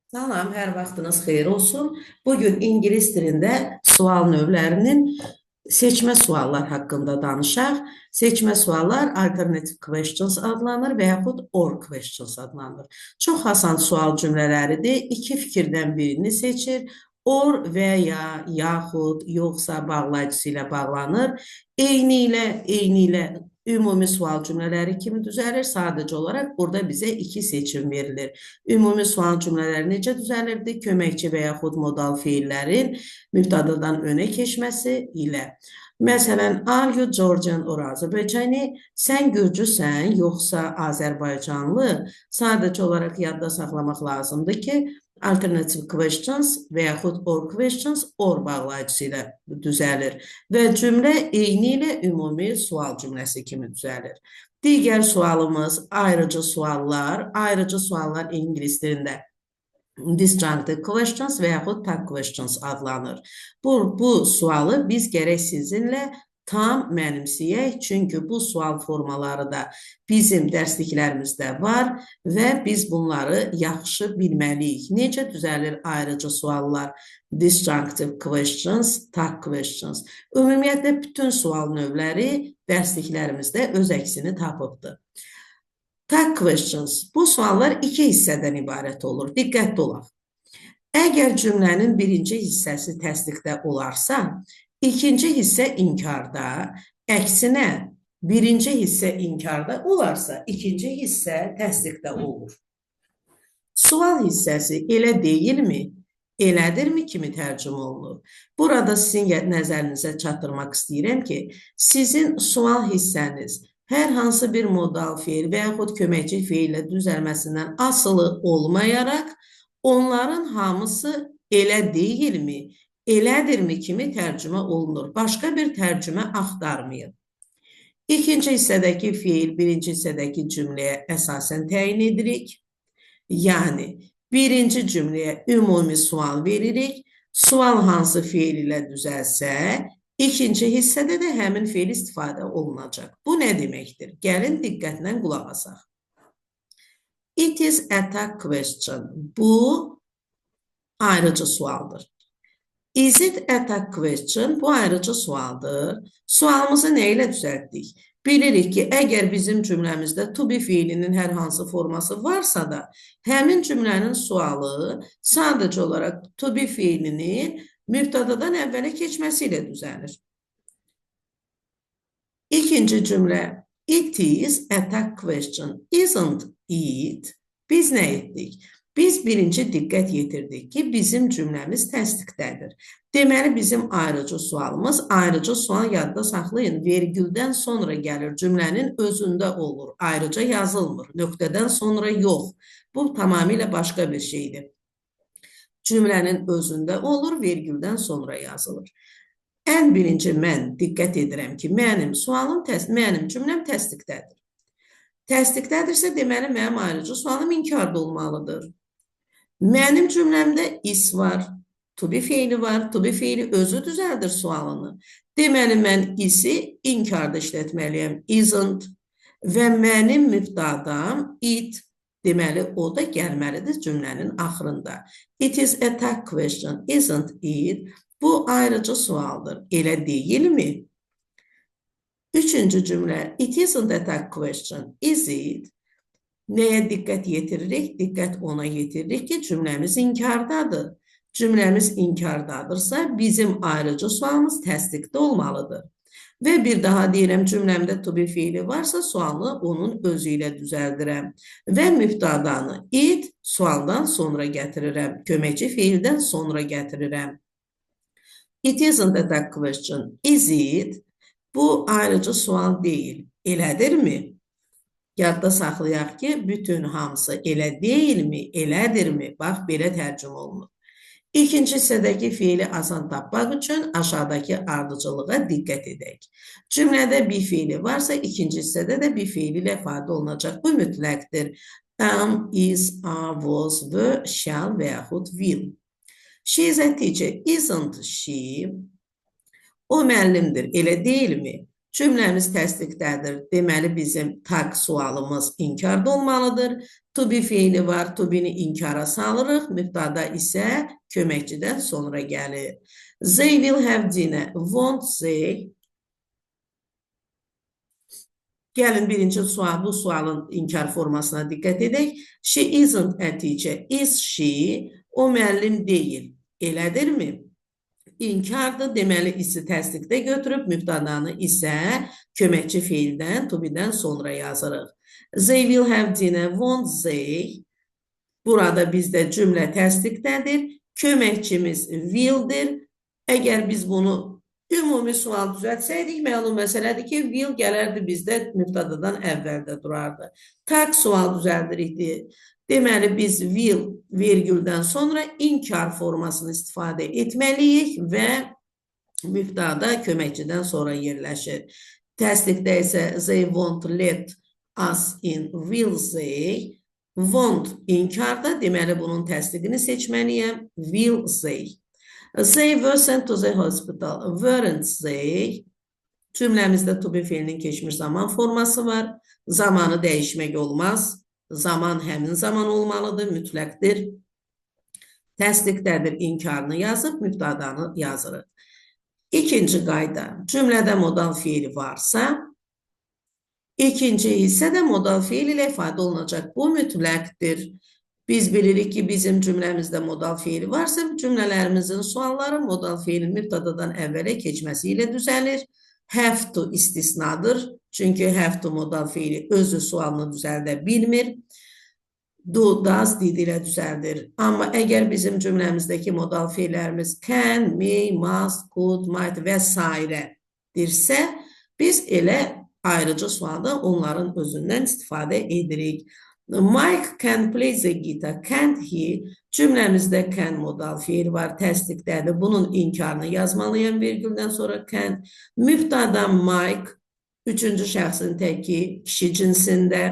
Salam, hər vaxtınız xeyir olsun. Bugün ingilis dilində sual növlərinin seçmə suallar haqqında danışaq. Seçmə suallar alternative questions adlanır və yaxud or questions adlanır. Çox asan sual cümlələridir. İki fikirdən birini seçir. Or və ya, yaxud, yoxsa bağlayıcısı ilə bağlanır. Eyni ilə ümumi sual cümlələri kimi düzəlir. Sadəcə olaraq burada bizə iki seçim verilir. Ümumi sual cümlələri necə düzəlirdi? Köməkçi və yaxud modal feillərin mübtadadan önə keçməsi ilə. Məsələn, are you Georgian or Azərbaycani? Sən Gürcüsən, yoxsa Azərbaycanlı? Sadəcə olaraq yadda saxlamaq lazımdır ki, alternative questions və yaxud or questions or bağlayıcısı ilə düzəlir və cümlə eyni ilə ümumi sual cümləsi kimi düzəlir. Digər sualımız ayrıcı suallar. Ayrıcı suallar ingilis dilində disjunctive questions və yaxud tag questions adlanır. Bu sualı biz gərək sizinlə tam mənimsəyək, çünki bu sual formaları da bizim dərsliklərimizdə var və biz bunları yaxşı bilməliyik. Necə düzəlir ayrıcı suallar? Disjunctive questions, tag questions. Ümumiyyətlə, bütün sual növləri dərsliklərimizdə öz əksini tapıbdır. Tag questions. Bu suallar iki hissədən ibarət olur. Diqqətli olaq. Əgər cümlənin birinci hissəsi təsdiqdə olarsa, ikinci hissə inkarda, əksinə birinci hissə inkarda olarsa, ikinci hissə təsdiqdə olur. Sual hissəsi elə deyilmi, elədirmi kimi tərcümə olunur. Burada sizin nəzərinizə çatdırmaq istəyirəm ki, sizin sual hissəniz hər hansı bir modal feil və yaxud köməkçi feillə düzəlməsindən asılı olmayaraq, onların hamısı elə deyilmi, elədirmi kimi tərcümə olunur. Başqa bir tərcümə axtarmayın. İkinci hissədəki feil birinci hissədəki cümləyə əsasən təyin edirik. Yəni, birinci cümləyə ümumi sual veririk. Sual hansı feil ilə düzəlsə, İkinci hissədə də həmin feil istifadə olunacaq. Bu nə deməkdir? Gəlin diqqətlə qulaq asaq. It is a tag question. Bu ayrıcı sualdır. Is it a tag question? Bu ayrıcı sualdır. Sualımızı nə ilə düzəltdik? Bilirik ki, əgər bizim cümləmizdə to be feilinin hər hansı forması varsa da, həmin cümlənin sualı sadəcə olaraq to be feilinin mübtadadan əvvələ keçməsi ilə düzəlir. İkinci cümlə, it is a tag question, isn't it? Biz nə etdik? Biz birinci diqqət yetirdik ki, bizim cümləmiz təsdiqdədir. Deməli, bizim ayrıcı sualımız, ayrıcı sual yadda saxlayın, vergüldən sonra gəlir, cümlənin özündə olur, ayrıca yazılmır, nöqtədən sonra yox. Bu tamamilə başqa bir şeydir. Cümlənin özündə olur, vergüldən sonra yazılır. Ən birinci mən diqqət edirəm ki, mənim cümləm təsdiqdədir. Təsdiqdədirsə, deməli, mənim ayrıcı sualım inkarda olmalıdır. Mənim cümləmdə is var, to be feili var, to be feili özü düzəldir sualını. Deməli, mən isi inkarda işlətməliyəm, isn't və mənim mübtadam it. Deməli, o da gəlməlidir cümlənin axırında. It is a tag question, isn't it? Bu ayrıcı sualdır. Elə deyilmi? Üçüncü cümlə, it isn't a tag question, is it? Nəyə diqqət yetiririk? Diqqət ona yetiririk ki, cümləmiz inkardadır. Cümləmiz inkardadırsa, bizim ayrıcı sualımız təsdiqdə olmalıdır. Və bir daha deyirəm, cümləmdə to be feili varsa, sualını onun özü ilə düzəldirəm. Və mübtadanı it sualdan sonra gətirirəm, köməkçi feildən sonra gətirirəm. It isn't a tag question, is it? Bu ayrıcı sual deyil, elədirmi? Yadda saxlayaq ki, bütün hamısı elə deyilmi, elədirmi? Bax, belə tərcümə olunur. İkinci hissədəki feili asan tapmaq üçün aşağıdakı ardıcılığa diqqət edək. Cümlədə bir feili varsa, ikinci hissədə də bir feili ilə ifadə olunacaq. Bu mütləqdir. Am, is, are, was, were, shall və yaxud will. She is a teacher, isn't she? O müəllimdir, elə deyilmi? Cümləmiz təsdiqdədir. Deməli, bizim tag sualımız inkarda olmalıdır. To be fiili var, to be-ni inkara salırıq. Mübtada isə köməkçidən sonra gəlir. They will have dinner. Won't they? Gəlin birinci sual, bu sualın inkar formasına diqqət edək. She isn't a teacher. Is she? O müəllim deyil. Elədirmi? İnkardır, deməli isi təsdiqdə götürüb mübtadanı isə köməkçi fiildən, to be-dən sonra yazırıq. They will have dinner, won't they? Burada bizdə cümlə təsdiqdədir. Köməkçimiz will-dir. Əgər biz bunu ümumi sual düzəltsəydik, məlum məsələdir ki, will gələrdi bizdə mübtadadan əvvəldə durardı. Tag sual düzəldirikdi. Deməli, biz will vergüldən sonra inkar formasını istifadə etməliyik və mübtada köməkçidən sonra yerləşir. Təsdiqdə isə they won't let us in, will they? Won't inkarda, deməli bunun təsdiqini seçməliyəm. Will they? They were sent to the hospital. Weren't they? Cümləmizdə to be fiilinin keçmiş zaman forması var. Zamanı dəyişmək olmaz. Zaman həmin zaman olmalıdır, mütləqdir. Təsdiqdədir, inkarını yazıb, mübtadanı yazırıq. İkinci qayda, cümlədə modal fiili varsa, ikinci hissədə modal fiil ilə ifadə olunacaq. Bu mütləqdir. Biz bilirik ki, bizim cümləmizdə modal fiili varsa, cümlələrimizin sualları modal fiilin mübtadadan əvvələ keçməsi ilə düzəlir. Have to istisnadır. Çünki have to modal fiili özü sualını düzəldə bilmir. Do, does, did ilə düzəldir. Amma əgər bizim cümləmizdəki modal fiillərimiz can, may, must, could, might və s. dirsə, biz elə ayrıcı sualda onların özündən istifadə edirik. Mike can play the guitar, can't he? Cümləmizdə can modal fiil var, təsdiqdədir. Bunun inkarını yazmalıyam virgüldən sonra can. Mübtada Mike, üçüncü şəxsin təki kişi cinsində,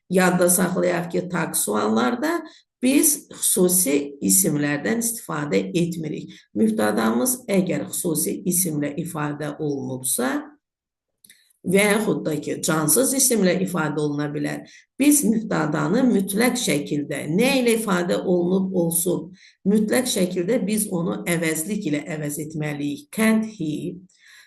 yadda saxlayaq ki, tag suallarda biz xüsusi isimlərdən istifadə etmirik. Mübtadamız əgər xüsusi isimlə ifadə olunubsa və yaxud da ki, cansız isimlə ifadə oluna bilər. Biz mübtadanı mütləq şəkildə nə ilə ifadə olunub olsun, mütləq şəkildə biz onu əvəzlik ilə əvəz etməliyik. Can't he?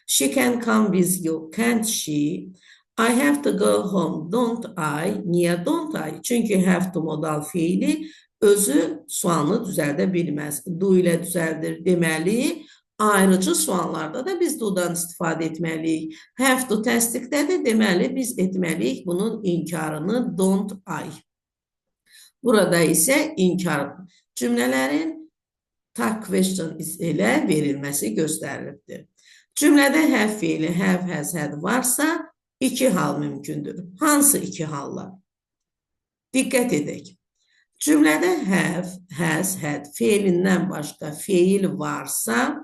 She can come with you, can't she? I have to go home, don't I? Niyə don't I? Çünki have to modal fiili özü sualını düzəldə bilməz. Do ilə düzəldir. Deməli, ayrıcı suallarda da biz do-dan istifadə etməliyik. Have to təsdiqdədir. Deməli, biz etməliyik bunun inkarını don't I. Burada isə inkar cümlələrin tag question ilə verilməsi göstərilibdir. Cümlədə have fiili, have, has, had varsa iki hal mümkündür. Hansı iki hallar? Diqqət edək. Cümlədə have, has, had feilindən başqa feil varsa,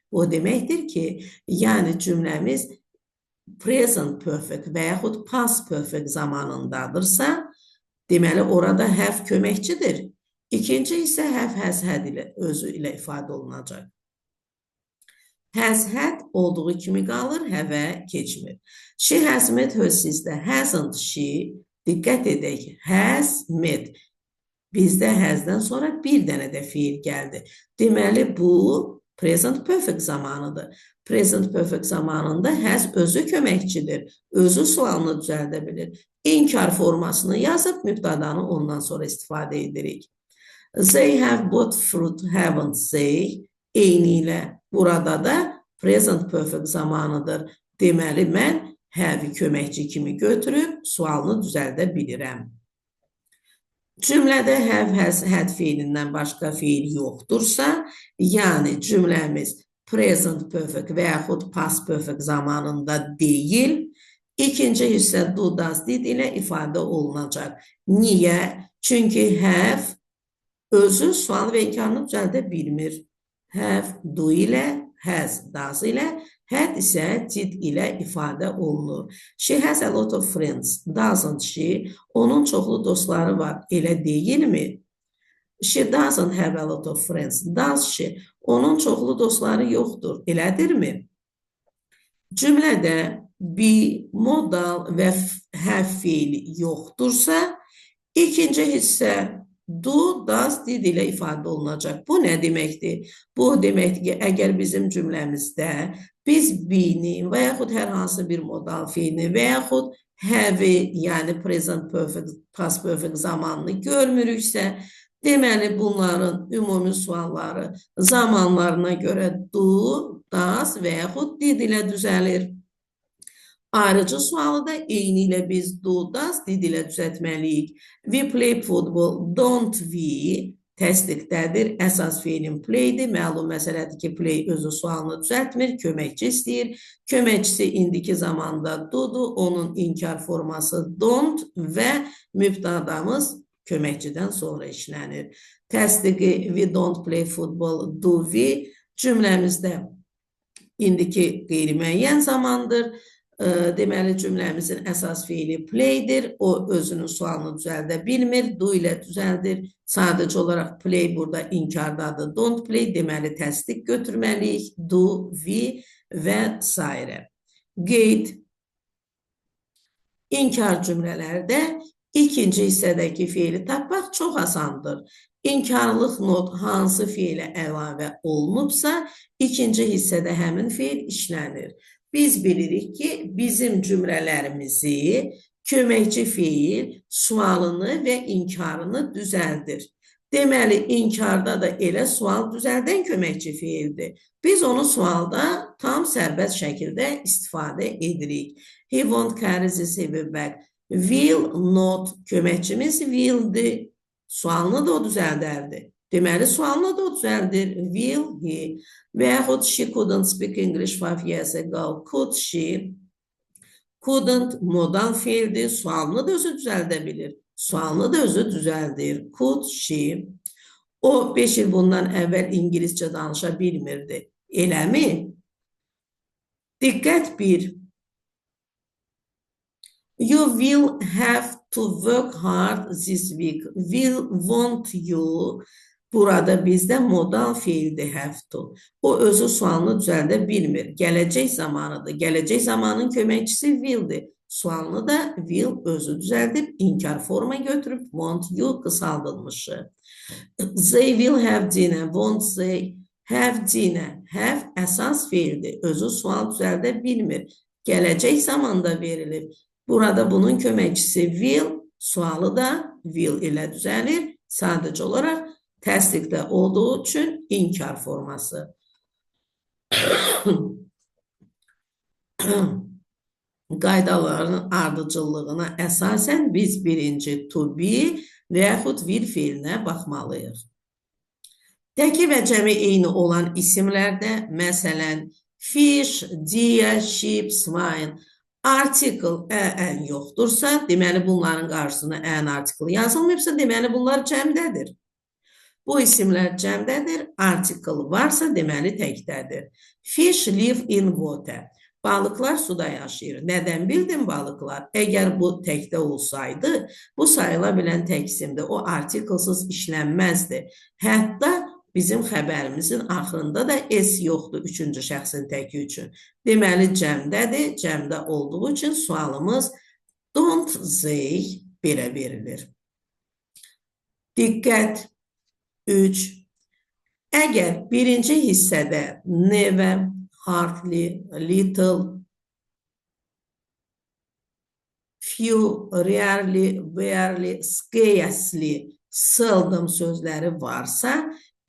o deməkdir ki, yəni cümləmiz present perfect və yaxud past perfect zamanındadırsa, deməli orada have köməkçidir. İkinci isə have, has, had ilə özü ilə ifadə olunacaq. Has had olduğu kimi qalır, have keçmir. She has met her sister, hasn't she? Diqqət edək, has met. Bizdə has-dən sonra bir dənə də fiil gəldi. Deməli, bu present perfect zamanıdır. Present perfect zamanında has özü köməkçidir. Özü sualını düzəldə bilir. İnkar formasını yazıb mübtadanı ondan sonra istifadə edirik. They have bought fruit, haven't they? Eyni ilə burada da present perfect zamanıdır. Deməli, mən have-i köməkçi kimi götürüb sualını düzəldə bilirəm. Cümlədə have, has, had feilindən başqa feil yoxdursa, yəni cümləmiz present perfect və yaxud past perfect zamanında deyil, ikinci hissə do, does, did ilə ifadə olunacaq. Niyə? Çünki have özü sual və inkarını düzəldə bilmir. Have do ilə, has does ilə, had isə did ilə ifadə olunur. She has a lot of friends, doesn't she? Onun çoxlu dostları var, elə deyilmi? She doesn't have a lot of friends, does she? Onun çoxlu dostları yoxdur, elədirmi? Cümlədə be modal və have fiili yoxdursa, ikinci hissə do, does, did ilə ifadə olunacaq. Bu nə deməkdir? Bu deməkdir ki, əgər bizim cümləmizdə biz be-ni və yaxud hər hansı bir modal fiilini və yaxud have-i, yəni present perfect, past perfect zamanını görmürüksə, deməli bunların ümumi sualları zamanlarına görə do, does və yaxud did ilə düzəlir. Ayrıcı sualı da eyni ilə biz do, does, did ilə düzəltməliyik. We play football, don't we təsdiqdədir. Əsas fiilin playdir. Məlum məsələdir ki, play özü sualını düzəltmir, köməkçi istəyir. Köməkçisi indiki zamanda do'dur, onun inkar forması don't və mübtədamız köməkçidən sonra işlənir. Təsdiqi we don't play football, do we cümləmizdə indiki qeyri-müəyyən zamandır. Deməli, cümləmizin əsas fiili playdir. O, özünün sualını düzəldə bilmir. Do ilə düzəldir. Sadəcə olaraq play burada inkardadır. Don't play deməli, təsdiq götürməliyik. Do, we və s. Qeyd. İnkar cümlələrdə ikinci hissədəki fiili tapmaq çox asandır. İnkarlıq not hansı feilə əlavə olunubsa, ikinci hissədə həmin feil işlənir. Biz bilirik ki, bizim cümlələrimizi köməkçi feil sualını və inkarını düzəldir. Deməli, inkarda da elə sual düzəldən köməkçi feildir. Biz onu sualda tam sərbəst şəkildə istifadə edirik. He won't carry this heavy bag. Will not köməkçimiz will'dir. Sualını da o düzəldərdi. Deməli, sualını da o düzəldir. Will he? Və yaxud she couldn't speak English 5 years ago. Could she? Couldn't modal feildir. Sualını da özü düzəldə bilir. Sualını da özü düzəldir. Could she? O 5 il bundan əvvəl ingiliscə danışa bilmirdi. Eləmi? Diqqət 1. You will have to work hard this week. Will, want you. Burada bizdə modal feildir have to. O özü sualını düzəldə bilmir. Gələcək zamanıdır. Gələcək zamanın köməkçisi will'dir. Sualını da will özü düzəldib, inkar forma götürüb, want you qısaldılmışı. They will have dinner. Won't they have dinner? Have əsas feildir. Özü sual düzəldə bilmir. Gələcək zamanda verilir. Burada bunun köməkçisi will, sualı da will ilə düzəlir. Sadəcə olaraq təsdiqdə olduğu üçün inkar forması. Qaydaların ardıcıllığına əsasən biz birinci to be və yaxud will feilinə baxmalıyıq. Təki və cəmi eyni olan isimlərdə, məsələn, fish, deer, sheep, swine, article ən yoxdursa, deməli bunların qarşısına ən article yazılmayıbsa, deməli bunlar cəmdədir. Bu isimlər cəmdədir, article varsa, deməli təkdədir. Fish live in water. Balıqlar suda yaşayır. Nədən bildin balıqlar? Əgər bu təkdə olsaydı, bu sayıla bilən tək isimdir. O artiklesız işlənməzdi. Hətta bizim xəbərimizin axırında da s yoxdur üçüncü şəxsin təki üçün. Deməli, cəmdədir. Cəmdə olduğu üçün sualımız don't they belə verilir. Diqqət 3. Əgər birinci hissədə never, hardly, little, few, rarely, barely, scarcely, seldom sözləri varsa,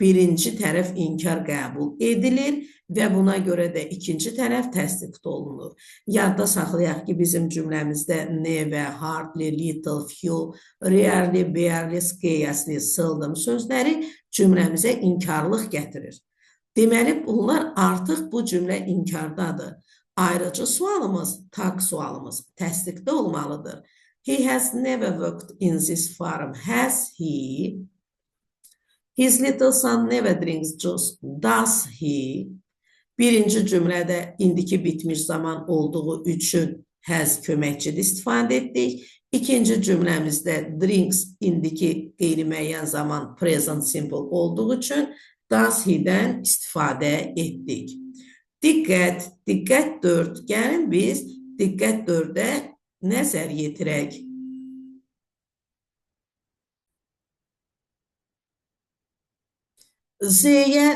birinci tərəf inkar qəbul edilir və buna görə də ikinci tərəf təsdiq olunur. Yadda saxlayaq ki, bizim cümləmizdə never, hardly, little, few, rarely, barely, scarcely, seldom sözləri cümləmizə inkarlıq gətirir. Deməli, bunlar artıq bu cümlə inkardadır. Ayrıcı sualımız, tag sualımız təsdiqdə olmalıdır. He has never worked in this farm. Has he? His little son never drinks juice. Does he? Birinci cümlədə indiki bitmiş zaman olduğu üçün has köməkçili istifadə etdik. İkinci cümləmizdə drinks indiki qeyri-müəyyən zaman present simple olduğu üçün does he-dən istifadə etdik. Diqqət 4. Gəlin biz diqqət 4-ə nəzər yetirək. Z-yə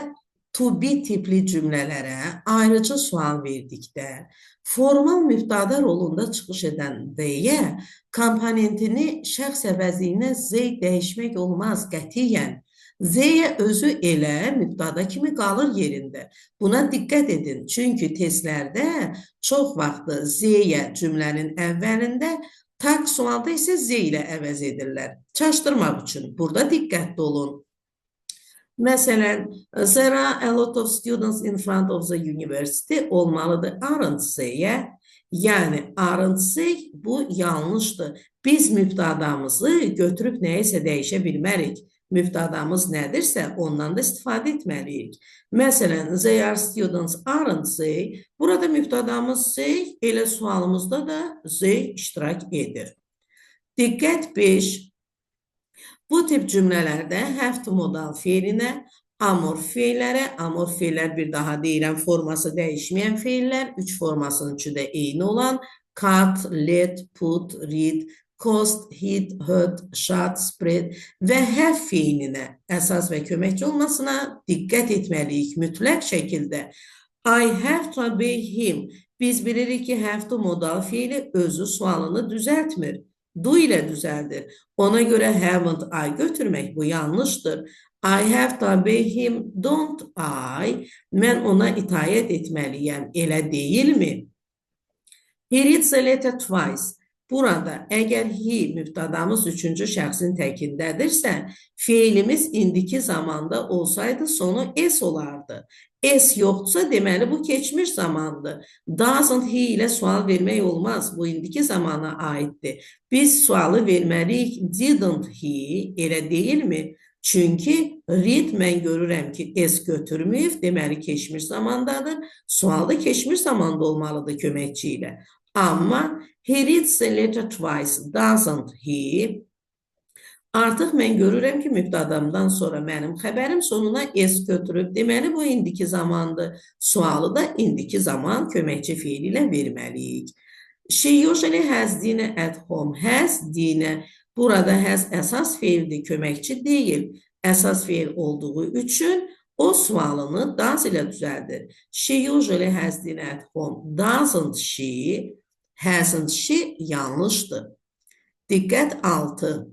to be tipli cümlələrə ayrıcı sual verdikdə, formal mübtada rolunda çıxış edən D-yə komponentini şəxs əvəzliyinə Z dəyişmək olmaz qətiyyən. Z-yə özü elə mübtada kimi qalır yerində. Buna diqqət edin, çünki testlərdə çox vaxtı Z-yə cümlənin əvvəlində, taq sualda isə Z ilə əvəz edirlər. Çaşdırmaq üçün burada diqqətli olun. Məsələn, there are a lot of students in front of the university olmalıdır aren't say-yə. Yəni, aren't say bu yanlışdır. Biz mübtadamızı götürüb nəyisə dəyişə bilmərik. Mübtadamız nədirsə, ondan da istifadə etməliyik. Məsələn, they are students aren't say. Burada mübtadamız say, elə sualımızda da say iştirak edir. Diqqət 5. Bu tip cümlələrdə have to modal feilinə, amor feillərə, amor feillər bir daha deyirəm, forması dəyişməyən feillər, 3 formasının üçü də eyni olan cut, let, put, read, cost, hid, hurt, shot, spread və have feilinə əsas və köməkçi olmasına diqqət etməliyik mütləq şəkildə. I have to obey him. Biz bilirik ki, have to modal feili özü sualını düzəltmir. Do ilə düzəldir. Ona görə haven't I götürmək bu yanlışdır. I have to obey him, don't I? Mən ona itaət etməliyəm, elə deyilmi? He reads a letter twice. Burada əgər he mübtadamız 3-cü şəxsin təkindədirsə, feilimiz indiki zamanda olsaydı sonu s olardı. S yoxdursa deməli bu keçmiş zamandır. Doesn't he ilə sual vermək olmaz. Bu indiki zamana aiddir. Biz sualı verməliyik didn't he, elə deyilmi? Çünki read mən görürəm ki s götürməyib, deməli keçmiş zamandadır. Sual da keçmiş zamanda olmalıdır köməkçi ilə. Amma he reads the letter twice, doesn't he? Artıq mən görürəm ki, mübtadamdan sonra mənim xəbərim sonuna s götürüb. Deməli, bu indiki zamandır. Sualı da indiki zaman köməkçi feil ilə verməliyik. She usually has dinner at home. Has dinner. Burada has əsas feildir, köməkçi deyil. Əsas feil olduğu üçün o sualını does ilə düzəldir. She usually has dinner at home. Doesn't she? Hasn't she? Yanlışdır. Diqqət 6.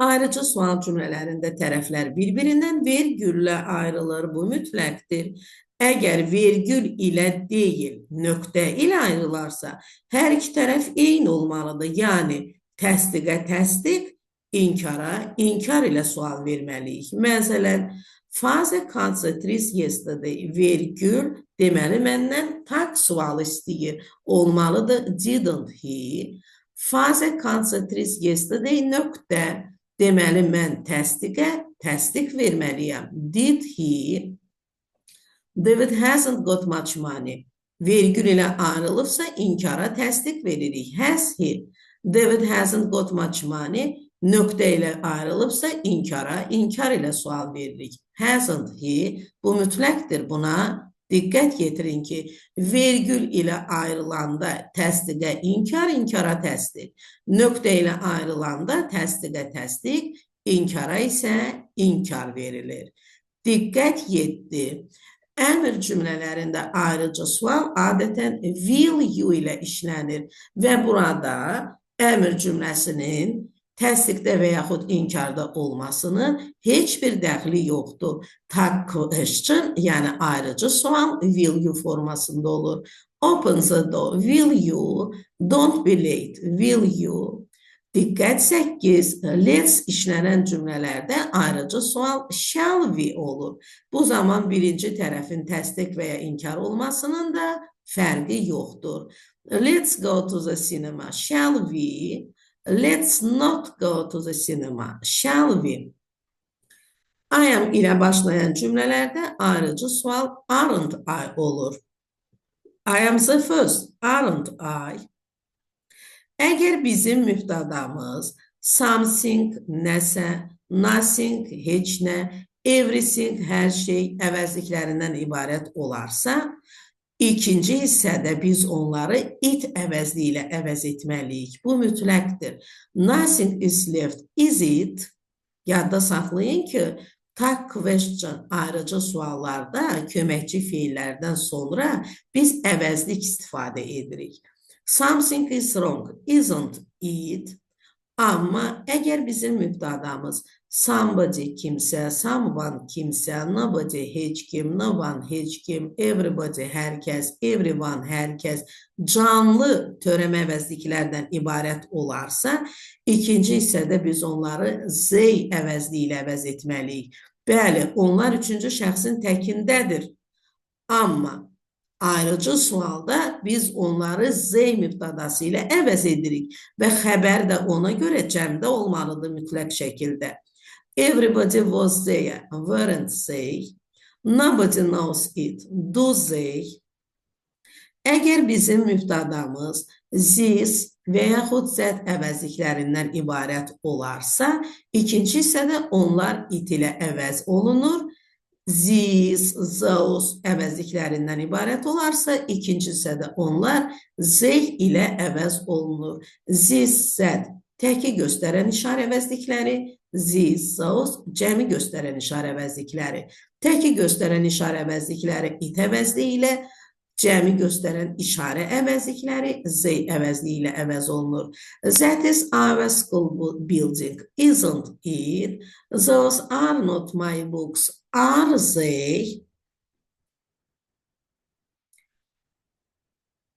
Ayrıcı sual cümlələrində tərəflər bir-birindən vergüllə ayrılır. Bu mütləqdir. Əgər vergül ilə deyil, nöqtə ilə ayrılarsa, hər iki tərəf eyni olmalıdır. Yəni, təsdiqə təsdiq, inkara inkar ilə sual verməliyik. Məsələn, Father concentrates yesterday, vergül, deməli məndən taq sual istəyir. Olmalıdır, didn't he? Father concentrates yesterday, nöqtə. Deməli, mən təsdiqə təsdiq verməliyəm. Did he? David hasn't got much money. Vergül ilə ayrılıbsa, inkara təsdiq veririk. Has he? David hasn't got much money. Nöqtə ilə ayrılıbsa, inkara inkar ilə sual veririk. Hasn't he? Bu mütləqdir. Buna diqqət yetirin ki, vergül ilə ayrılanda təsdiqə inkar, inkara təsdiq. Nöqtə ilə ayrılanda təsdiqə təsdiq, inkara isə inkar verilir. Diqqət 7. Əmr cümlələrində ayrıcı sual adətən will you ilə işlənir və burada əmr cümləsinin təsdiqdə və yaxud inkarda olmasının heç bir dəxli yoxdur. Tag question, yəni ayrıcı sual will you formasında olur. Open the door, will you? Don't be late, will you? Diqqət 8. Let's işlənən cümlələrdə ayrıcı sual shall we olur. Bu zaman birinci tərəfin təsdiq və ya inkar olmasının da fərqi yoxdur. Let's go to the cinema, shall we? Let's not go to the cinema, shall we? I am ilə başlayan cümlələrdə ayrıcı sual aren't I olur. I am the first, aren't I? Əgər bizim mübtadamız something, nəsə, nothing, heç nə, everything, hər şey əvəzliklərindən ibarət olarsa, İkinci hissədə biz onları it əvəzli ilə əvəz etməliyik. Bu mütləqdir. Nothing is left. Is it? Yadda saxlayın ki, tag question ayrıcı suallarda köməkçi fiillərdən sonra biz əvəzlik istifadə edirik. Something is wrong. Isn't it? Amma əgər bizim mübtədamız somebody kimsə, someone kimsə, nobody heç kim, no one heç kim, everybody hər kəs, everyone hər kəs canlı törəmə əvəzliklərdən ibarət olarsa, ikinci hissədə biz onları they əvəzli ilə əvəz etməliyik. Bəli, onlar üçüncü şəxsin təkindədir. Amma ayrıcı sualda biz onları they mübtədası ilə əvəz edirik və xəbər də ona görə cəmdə olmalıdır mütləq şəkildə. Everybody was there, weren't they? Nobody knows it, do they? Əgər bizim mübtədamız this və yaxud that əvəzliklərindən ibarət olarsa, ikinci hissədə onlar it ilə əvəz olunur. These, those əvəzliklərindən ibarət olarsa, ikinci hissədə onlar they ilə əvəz olunur. This, that təki göstərən işarə əvəzlikləri, these, those cəmi göstərən işarə əvəzlikləri. Təki göstərən işarə əvəzlikləri it əvəzliyi ilə, cəmi göstərən işarə əvəzlikləri they əvəzliyi ilə əvəz olunur. That is our school building, isn't it? Those are not my books. Are they?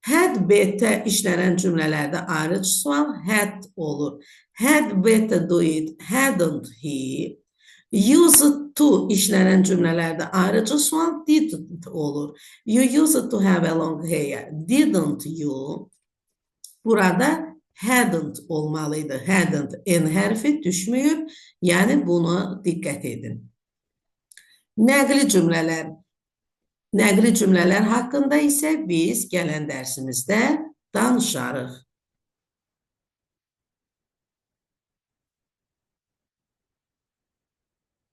Had better işlənən cümlələrdə ayrıc sual had olur. Had better do it, hadn't he? Used to işlənən cümlələrdə ayrıcı sual didn't olur. You used to have a long hair, didn't you? Burada hadn't olmalıydı. Hadn't n hərfi düşməyib, yəni buna diqqət edin. Nəqli cümlələr. Nəqli cümlələr haqqında isə biz gələn dərsimizdə danışarıq.